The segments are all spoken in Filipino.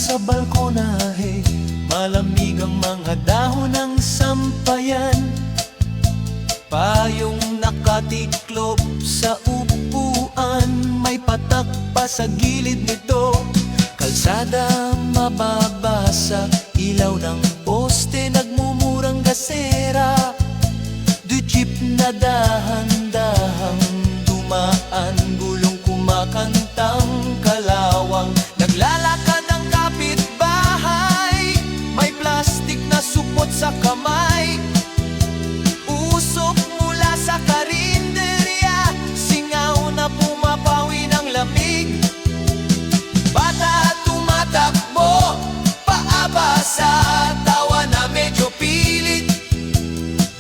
sa balkonahe, malamig ang mga dahon ng sampayan. Payong nakatiklop sa upuan, may patak pa sa gilid nito. Kalsada mababasa, ilaw ng poste, nagmumurang gasera. Du jeep na dahan-dahang dumaan, gulong kumakantang kalawang. Naglalakad ang kapitbahay, may plastik na supot sa kamay. Usok mula sa karinderya, singaw na pumapawi ng lamig. Bata tumatakbo, paaba sa tawa na medyo pilit.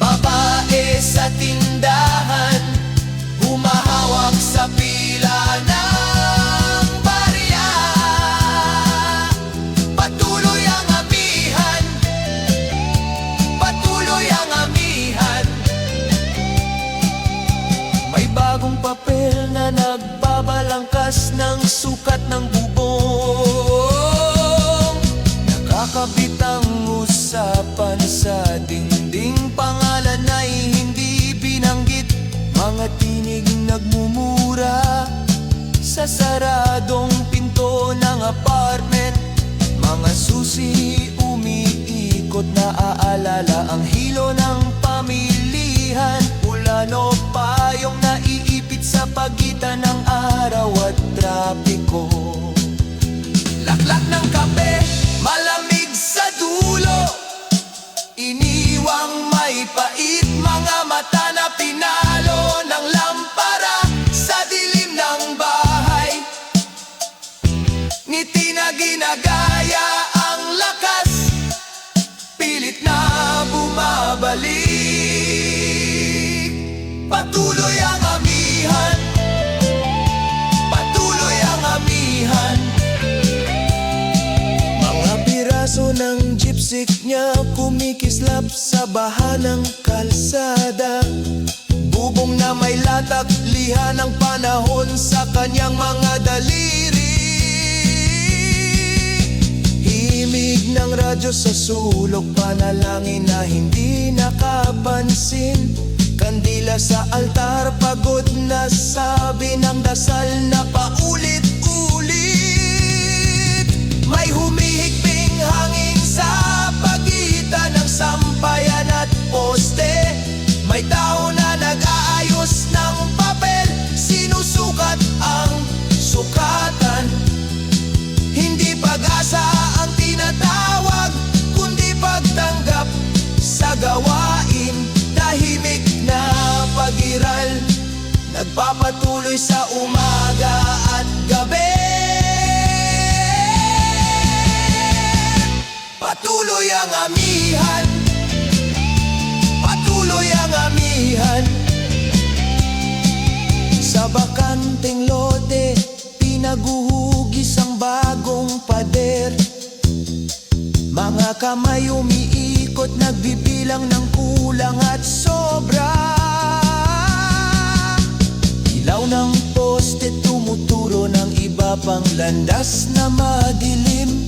Babae sa tindahan, humahawak sa pila ng barya. Patuloy ang amihan, patuloy ang amihan. May bagong papel na nagbabalangkas ng sukat ng bubong. Nakakabit ang usapan sa dingding, pangalan ay hindi binanggit. Mga tinig nagmumura sa saradong pinto ng apartment. Mga susi umiikot, naaalala ang hilo ng pamilihan. Ulan o payong naiipit sa pagitan ng araw at trapiko. Laklak ng kape, malamig sa dulo, iniwang may pait. Mga mata na pinalo ng lampara sa dilim ng bahay. Ngiti na ginagaya ang lakas, pilit na bumabalik. Patuloy ang amihan, patuloy ang amihan. Mga piraso ng jeepsick niya kumikislap sa baha ng kalsada. Bubong na may latak, liha ng panahon sa kanyang mga daliri. Himig ng radyo sa sulok, panalangin na hindi nakapansin. Kandila sa altar, pagod na sabi ng dasal na paulit-ulit. May humihigping hangin sa pagitan ng sampayan at poste. May tao na nag-aayos ng papel, sinusukat ang sukatan. Hindi pag-asa ang tinatawag, kundi pagtanggap sa gawain. Tahimik na pag-iral, nagpapatuloy sa umaga at gabi. Patuloy ang amihan, patuloy ang amihan. Sa bakanteng lote, pinaguhugis ang bagong pader. Mga kamay umiikot, nagbibilang ng kulang at sobra. Ilaw ng poste tumuturo ng iba pang landas na madilim.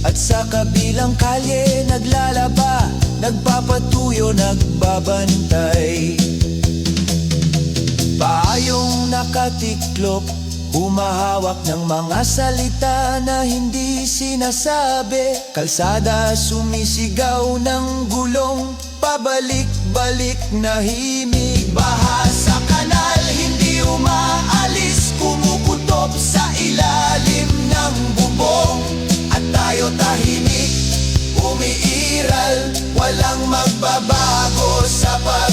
At sa kabilang kalye naglalaba, nagpapatuyo, nagbabantay. Payong nakatiklop, humahawak ng mga salita na hindi sinasabi. Kalsada sumisigaw ng gulong, pabalik-balik na himig. Baha sa kanal, hindi umaalis, kumukutob sa ilalim ng bubong. At tayo tahimik, umiiral, walang magbabago sa pag